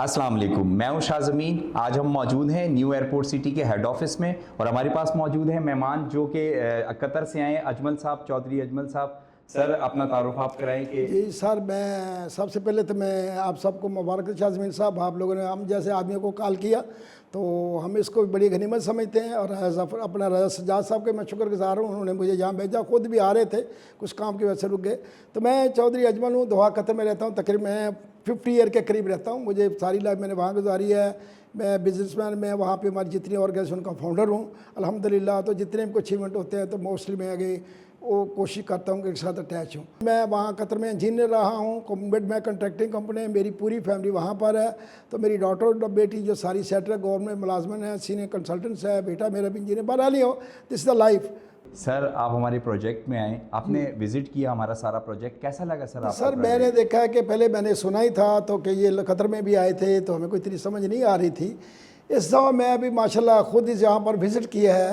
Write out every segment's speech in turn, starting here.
अस्सलाम वालेकुम, मैं हूं शाह ज़मीन। आज हम मौजूद हैं न्यू एयरपोर्ट सिटी के हेड ऑफिस में और हमारे पास मौजूद हैं मेहमान जो कि कतर से आए, अजमल साहब, चौधरी अजमल साहब। सर, अपना तारुफ आप कराएं कि जी सर, मैं सबसे पहले तो मैं आप सबको मुबारक शाह ज़मीन साहब, आप लोगों ने हम जैसे आदमियों को कॉल किया तो हम इसको बड़ी गनीमत समझते हैं। और अपना रजा सजाद साहब के मैं शुक्रगुजार हूँ, उन्होंने मुझे यहाँ भेजा, खुद भी आ रहे थे, कुछ काम की वजह से रुक गए। तो मैं चौधरी अजमल हूँ, दोहा कतर में रहता हूँ, तकरीबन मैं 50 ईयर के करीब रहता हूँ। मुझे सारी लाइफ मैंने वहाँ गुजारी है। मैं बिजनेसमैन में वहाँ पे हमारी जितनी ऑर्गेनाइजेशन का फाउंडर हूँ अल्हम्दुलिल्लाह। तो जितने भी कुछ इवेंट होते हैं तो मोस्टली मैं आगे वो कोशिश करता हूँ कि एक साथ अटैच हूँ। मैं वहाँ कतर में इंजीनियर रहा हूँ, कोविड में कंट्रैक्टिंग कंपनी है, मेरी पूरी फैमिली वहाँ पर है। तो मेरी डॉटर बेटी जो सारी सेटल गवर्नमेंट मुलाजमन है, सीनियर कंसल्टेंट्स है, बेटा मेरा भी इंजीनियर। बहरहाल ही हो, this is the life. Sir, आप हमारे प्रोजेक्ट में आए, आपने विजिट किया हमारा सारा प्रोजेक्ट, कैसा लगा सर आपको? सर मैंने देखा है कि पहले मैंने सुना ही था तो कि ये कतर में भी आए थे, तो हमें कोई इतनी समझ नहीं आ रही थी। इस दफ़ा मैं अभी माशाल्लाह खुद इस यहाँ पर विज़िट किया है,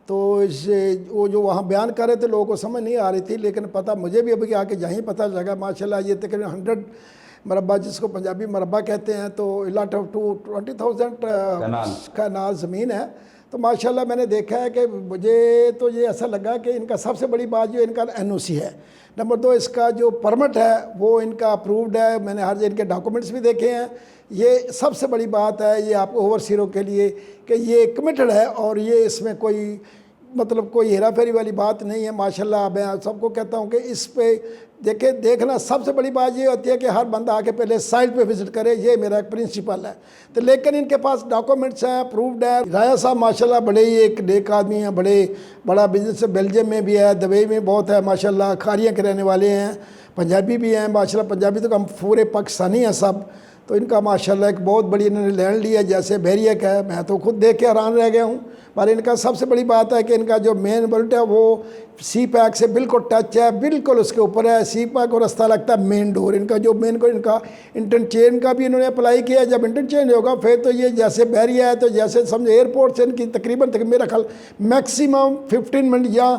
तो इससे वो जो वहाँ बयान कर रहे थे लोगों को समझ नहीं आ रही थी, लेकिन पता मुझे भी अभी आके यहीं पता लगा माशाल्लाह। ये तकरीबन 100 मरबा, जिसको पंजाबी मरबा कहते हैं, तो लॉट ऑफ 20,000 कनाल ज़मीन है। तो माशाल्लाह मैंने देखा है कि मुझे तो ये ऐसा लगा कि इनका सबसे बड़ी बात जो इनका NOC है, नंबर 2 इसका जो परमिट है वो इनका अप्रूव्ड है। मैंने हर इनके डॉक्यूमेंट्स भी देखे हैं। ये सबसे बड़ी बात है ये आप ओवरसीरों के लिए कि ये कमिटेड है और ये इसमें कोई मतलब कोई हेरा फेरी वाली बात नहीं है माशाल्लाह। मैं सबको कहता हूँ कि इस पे देखना सबसे बड़ी बात ये होती है कि हर बंदा आके पहले साइट पे विज़िट करे, ये मेरा एक प्रिंसिपल है। तो लेकिन इनके पास डॉक्यूमेंट्स हैं, अप्रूव्ड है। राजा साहब माशाल्लाह बड़े ही एक नेक आदमी हैं, बड़ा बिजनेस बेल्जियम में भी है, दुबई में बहुत है माशाल्लाह, खारियाँ के रहने वाले हैं, पंजाबी भी हैं माशाल्लाह। पंजाबी तो हम पूरे पाकिस्तानी हैं सब। तो इनका माशाल्लाह एक बहुत बड़ी इन्होंने लैंड लिया जैसे बहरिया का है, मैं तो खुद देख के हैरान रह गया हूँ। पर इनका सबसे बड़ी बात है कि इनका जो मेन बोल्ट है वो सी पैक से बिल्कुल टच है, बिल्कुल उसके ऊपर है। सी पैक और रास्ता लगता है मेन डोर। इनका जो मेन को इनका इंटरचेंज का भी इन्होंने अप्लाई किया। जब इंटरचेंज होगा फिर तो ये जैसे बहरिया है, तो जैसे समझो एयरपोर्ट से इनकी तकरीबन मेरा ख्याल मैक्सिमम 15 मिनट या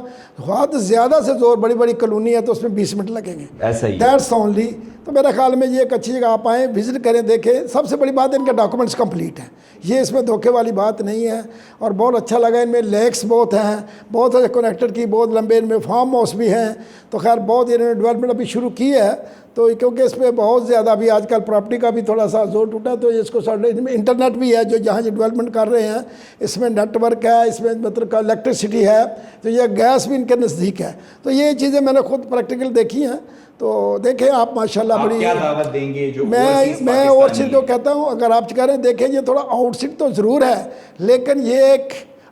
बहुत ज़्यादा से जोर, बड़ी बड़ी कॉलोनी है तो उसमें 20 मिनट लगेंगे, ऐसा ही दैट्स ओनली। तो मेरे ख्याल में ये एक अच्छी जगह आप आएँ, विज़िट करें, देखें। सबसे बड़ी बात इनके डॉक्यूमेंट्स कंप्लीट है, ये इसमें धोखे वाली बात नहीं है। और बहुत अच्छा लगा, इनमें लेक्स बहुत हैं, बहुत अच्छे कनेक्टेड की, बहुत लंबे इनमें फार्म हाउस भी हैं। तो खैर बहुत इन्होंने डेवलपमेंट अभी शुरू की है। तो क्योंकि इसमें बहुत ज़्यादा अभी आजकल प्रॉपर्टी का भी थोड़ा सा जोर टूटा, तो इसको इसमें इंटरनेट भी है जो जहाँ डेवलपमेंट कर रहे हैं, इसमें नेटवर्क है, इसमें मतलब इलेक्ट्रिसिटी है, तो ये गैस भी इनके नज़दीक है। तो ये चीज़ें मैंने खुद प्रैक्टिकल देखी हैं। तो देखें आप माशाल्लाह बड़ी, क्या दावत देंगे जो मैं और चीज़ को कहता हूँ, अगर आप कह रहे हैं देखें, ये थोड़ा आउटसिट तो ज़रूर है, लेकिन ये एक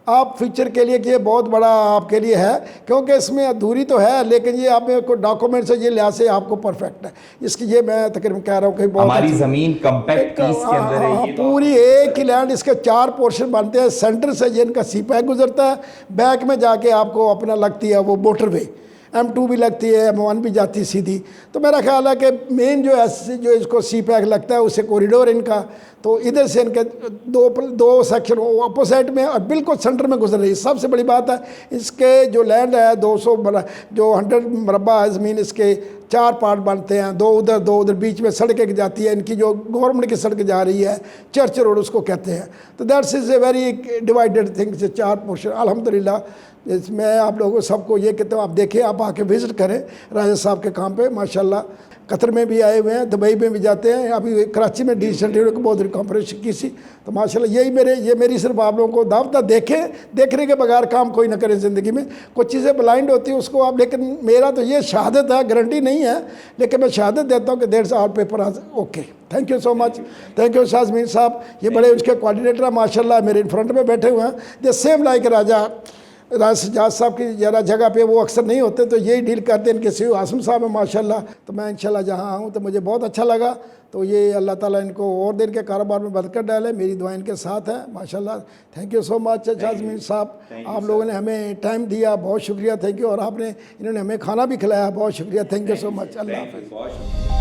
आप फ्यूचर के लिए कि ये बहुत बड़ा आपके लिए है, क्योंकि इसमें अधूरी तो है लेकिन ये आप को डॉक्यूमेंट्स है, ये लिहाज से आपको परफेक्ट है। इसकी ये मैं तकरीबन कह रहा हूँ कि बहुत हमारी ज़मीन कम्पैक्ट पीस के अंदर है। पूरी एक ही लैंड, इसके 4 पोर्शन बनते हैं। सेंटर से जिनका सी पैक गुजरता है, बैक में जाके आपको अपना लगती है वो मोटरवे, M2 भी लगती है, M1 भी जाती है सीधी। तो मेरा ख्याल है कि मेन जो इसको सी पैक लगता है उससे कॉरिडोर इनका, तो इधर से इनके दो सेक्शन अपोजिट में और बिल्कुल सेंटर में गुजर रही है। सबसे बड़ी बात है इसके जो लैंड है 100 मरबा ज़मीन, इसके 4 पार्ट बनते हैं, 2 उधर 2 उधर, बीच में सड़कें जाती है। इनकी जो गवर्नमेंट की सड़क जा रही है, चर्च रोड उसको कहते हैं। तो that's is a very divided thing से 4 पोर्शन अल्हम्दुलिल्लाह। मैं आप लोगों को सबको ये कहता हूँ, आप देखें, आप आके विज़िट करें राजा साहब के काम पे माशाल्लाह। कतर में भी आए हुए हैं, दुबई में भी जाते हैं, अभी कराची में डिसेंट को बहुत कॉपरेशन की सी। तो माशाल्लाह ये मेरी सिर्फ आप लोगों को दावत, देखने के बगैर काम कोई ना करे ज़िंदगी में। कुछ चीज़ें ब्लाइंड होती हैं उसको आप, लेकिन मेरा तो ये शहादत है, गारंटी नहीं है, लेकिन मैं शहादत देता हूँ कि देयर आवर पेपर आज okay. Thank you so much, thank you Shah ज़मीन साहब। ये बड़े उसके कोऑर्डिनेटर माशाल्लाह मेरे इन फ्रंट में बैठे हुए हैं। दे सेम लाइक राजा सजाद साहब की ज़रा जगह पे वो अक्सर नहीं होते, तो यही डील करते हैं। इनके CEO आसम साहब है माशाल्लाह। तो मैं इंशाल्लाह जहाँ आऊँ तो मुझे बहुत अच्छा लगा। तो ये अल्लाह ताला इनको और दिन के कारोबार में बरकत डाले, मेरी दुआ इनके साथ है माशाल्लाह। Thank you so much Shah ज़मीन साहब, आप लोगों ने हमें टाइम दिया, बहुत शुक्रिया, थैंक यू। और आपने इन्होंने हमें खाना भी खिलाया, बहुत शुक्रिया, थैंक यू सो मच। अल्लाह हाफ़िज़।